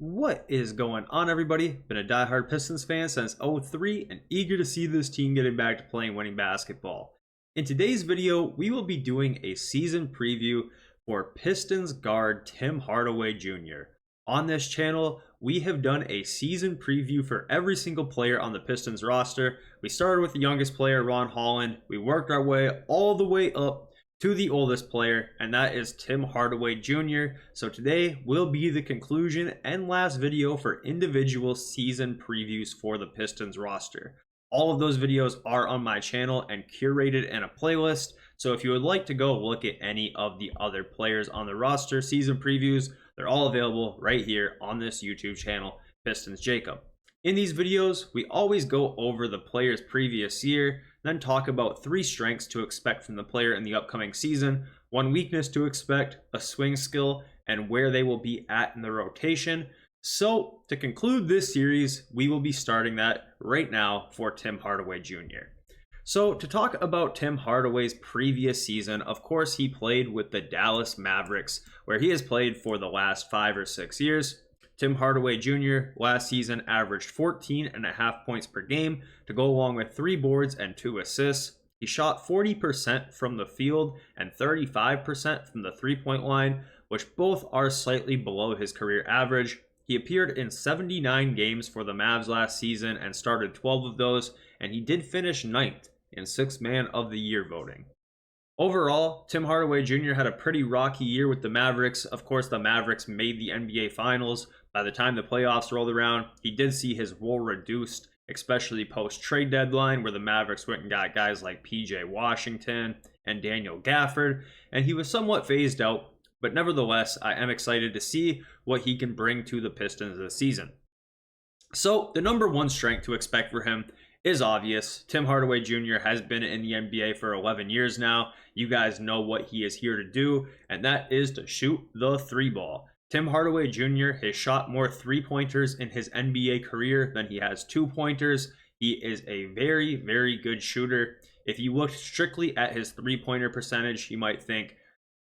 What is going on, everybody? Been a diehard Pistons fan since '03 and eager to see this team getting back to playing winning basketball. In today's video, we will be doing a season preview for Pistons guard Tim Hardaway Jr. On this channel, we have done a season preview for every single player on the Pistons roster. We started with the youngest player, Ron Holland. We worked our way all the way up to the oldest player, and that is Tim Hardaway Jr. So today will be the conclusion and last video for individual season previews for the Pistons roster. All of those videos are on my channel and curated in a playlist, so if you would like to go look at any of the other players on the roster season previews, they're all available right here on this YouTube channel, Pistons Jacob. In these videos, we always go over the player's previous year, then talk about 3 strengths to expect from the player in the upcoming season, 1 weakness to expect, a swing skill, and where they will be at in the rotation. So, to conclude this series, we will be starting that right now for Tim Hardaway Jr. So, to talk about Tim Hardaway's previous season, of course, he played with the Dallas Mavericks, where he has played for the last 5 or 6 years. Tim Hardaway Jr. last season averaged 14.5 points per game to go along with 3 boards and 2 assists. He shot 40% from the field and 35% from the three-point line, which both are slightly below his career average. He appeared in 79 games for the Mavs last season and started 12 of those, and he did finish 9th in 6th Man of the Year voting. Overall, Tim Hardaway Jr. had a pretty rocky year with the Mavericks. Of course, the Mavericks made the NBA Finals. By the time the playoffs rolled around, he did see his role reduced, especially post-trade deadline, where the Mavericks went and got guys like PJ Washington and Daniel Gafford, and he was somewhat phased out. But nevertheless, I am excited to see what he can bring to the Pistons this season. So, the number 1 strength to expect for him is obvious. Tim Hardaway Jr. has been in the NBA for 11 years now. You guys know what he is here to do, and that is to shoot the 3 ball. Tim Hardaway Jr. has shot more 3-pointers in his NBA career than he has 2-pointers. He is a very, very good shooter. If you looked strictly at his 3-pointer percentage, you might think,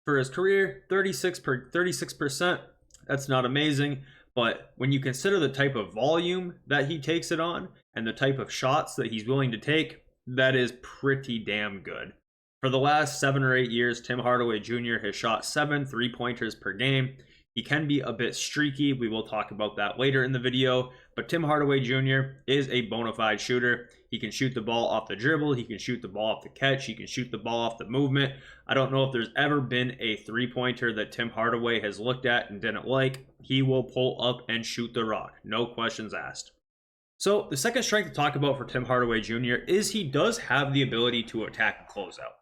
for his career, 36%, that's not amazing. But when you consider the type of volume that he takes it on and the type of shots that he's willing to take, that is pretty damn good. For the last 7 or 8 years, Tim Hardaway Jr. has shot 7 3-pointers per game. He can be a bit streaky. We will talk about that later in the video. But Tim Hardaway Jr. is a bona fide shooter. He can shoot the ball off the dribble. He can shoot the ball off the catch. He can shoot the ball off the movement. I don't know if there's ever been a 3-pointer that Tim Hardaway has looked at and didn't like. He will pull up and shoot the rock. No questions asked. So the second strength to talk about for Tim Hardaway Jr. is he does have the ability to attack a closeout.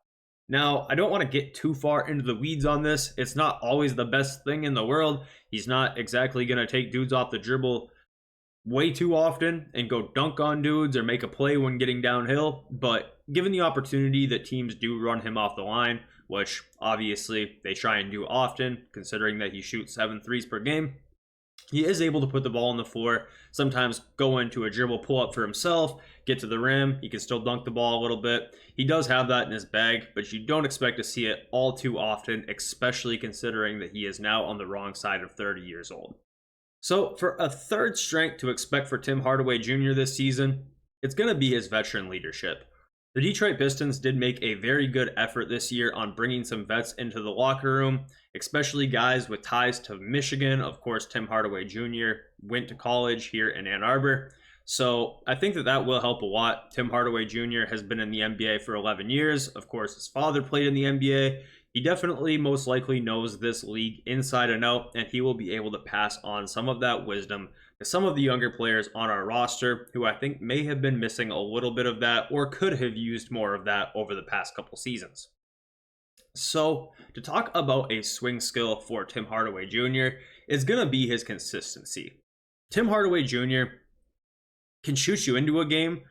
Now, I don't want to get too far into the weeds on this. It's not always the best thing in the world. He's not exactly going to take dudes off the dribble way too often and go dunk on dudes or make a play when getting downhill. But given the opportunity that teams do run him off the line, which obviously they try and do often, considering that he shoots 7 threes per game, he is able to put the ball on the floor, sometimes go into a dribble pull-up for himself, get to the rim. He can still dunk the ball a little bit. He does have that in his bag, but you don't expect to see it all too often, especially considering that he is now on the wrong side of 30 years old. So for a third strength to expect for Tim Hardaway Jr. this season, it's going to be his veteran leadership. The Detroit Pistons did make a very good effort this year on bringing some vets into the locker room, especially guys with ties to Michigan. Of course, Tim Hardaway Jr. went to college here in Ann Arbor. So I think that will help a lot. Tim Hardaway Jr. has been in the NBA for 11 years. Of course, his father played in the NBA. He definitely most likely knows this league inside and out, and he will be able to pass on some of that wisdom to some of the younger players on our roster who I think may have been missing a little bit of that or could have used more of that over the past couple seasons. So to talk about a swing skill for Tim Hardaway Jr. is going to be his consistency. Tim Hardaway Jr. can shoot you into a game,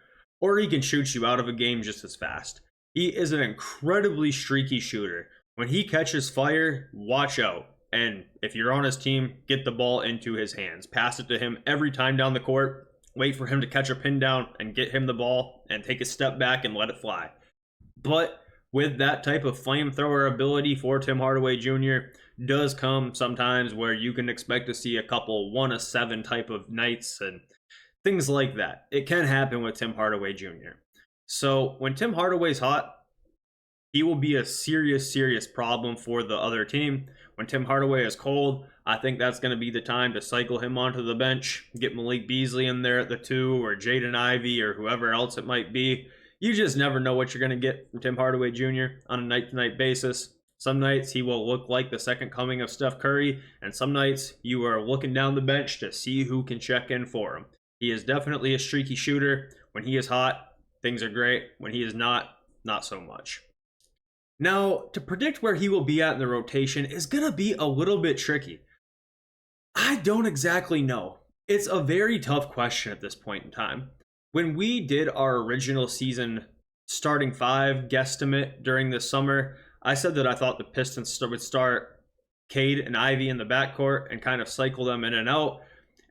or he can shoot you out of a game just as fast. He is an incredibly streaky shooter. When he catches fire, watch out. And if you're on his team, get the ball into his hands. Pass it to him every time down the court. Wait for him to catch a pin down and get him the ball and take a step back and let it fly. But with that type of flamethrower ability for Tim Hardaway Jr., does come sometimes where you can expect to see a couple 1-7 type of nights and things like that. It can happen with Tim Hardaway Jr. So when Tim Hardaway's hot, he will be a serious problem for the other team. When Tim Hardaway is cold, I think that's going to be the time to cycle him onto the bench, get Malik Beasley in there at the 2, or Jaden Ivey, or whoever else it might be. You just never know what you're going to get from Tim Hardaway Jr. on a night-to-night basis. Some nights he will look like the second coming of Steph Curry, and some nights you are looking down the bench to see who can check in for him. He is definitely a streaky shooter. When he is hot, things are great. When he is not so much. Now, to predict where he will be at in the rotation is going to be a little bit tricky. I don't exactly know. It's a very tough question at this point in time. When we did our original season starting 5 guesstimate during the summer, I said that I thought the Pistons would start Cade and Ivey in the backcourt and kind of cycle them in and out.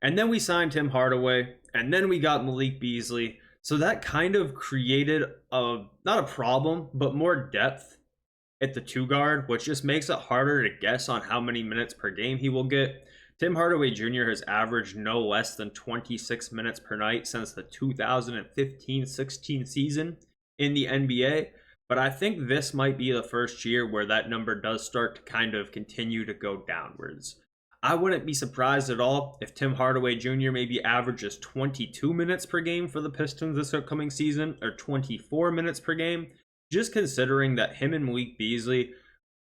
And then we signed Tim Hardaway, and then we got Malik Beasley. So that kind of created not a problem, but more depth at the 2 guard, which just makes it harder to guess on how many minutes per game he will get. Tim Hardaway Jr. has averaged no less than 26 minutes per night since the 2015-16 season in the NBA, but I think this might be the first year where that number does start to kind of continue to go downwards. I wouldn't be surprised at all if Tim Hardaway Jr. maybe averages 22 minutes per game for the Pistons this upcoming season, or 24 minutes per game, just considering that him and Malik Beasley,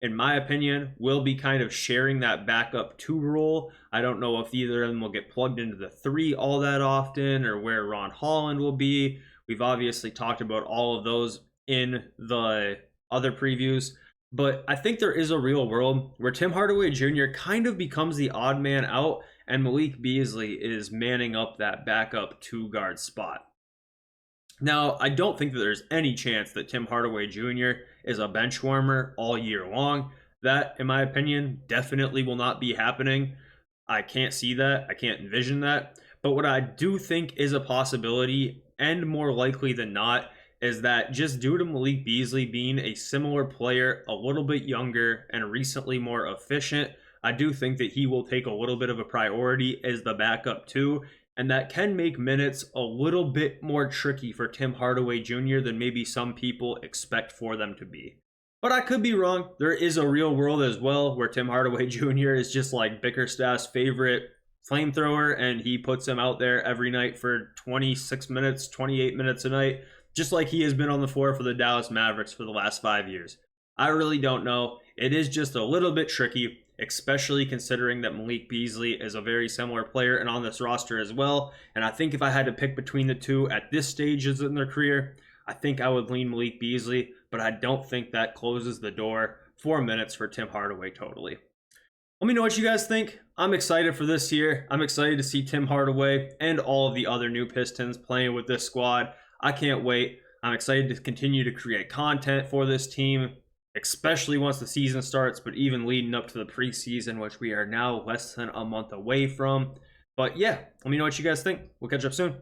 in my opinion, will be kind of sharing that backup 2 role. I don't know if either of them will get plugged into the 3 all that often, or where Ron Holland will be. We've obviously talked about all of those in the other previews, but I think there is a real world where Tim Hardaway Jr. kind of becomes the odd man out, and Malik Beasley is manning up that backup 2 guard spot. Now, I don't think that there's any chance that Tim Hardaway Jr. is a bench warmer all year long. That, in my opinion, definitely will not be happening. I can't see that. I can't envision that. But what I do think is a possibility, and more likely than not, is that just due to Malik Beasley being a similar player, a little bit younger, and recently more efficient, I do think that he will take a little bit of a priority as the backup too. And that can make minutes a little bit more tricky for Tim Hardaway Jr. than maybe some people expect for them to be. But I could be wrong. There is a real world as well where Tim Hardaway Jr. is just like Bickerstaff's favorite flamethrower, and he puts him out there every night for 26 minutes, 28 minutes a night, just like he has been on the floor for the Dallas Mavericks for the last 5 years. I really don't know. It is just a little bit tricky, especially considering that Malik Beasley is a very similar player and on this roster as well. And I think if I had to pick between the 2 at this stage in their career, I think I would lean Malik Beasley, but I don't think that closes the door 4 minutes for Tim Hardaway totally. Let me know what you guys think. I'm excited for this year. I'm excited to see Tim Hardaway and all of the other new Pistons playing with this squad. I can't wait. I'm excited to continue to create content for this team, especially once the season starts, but even leading up to the preseason, which we are now less than a month away from. But yeah, let me know what you guys think. We'll catch up soon.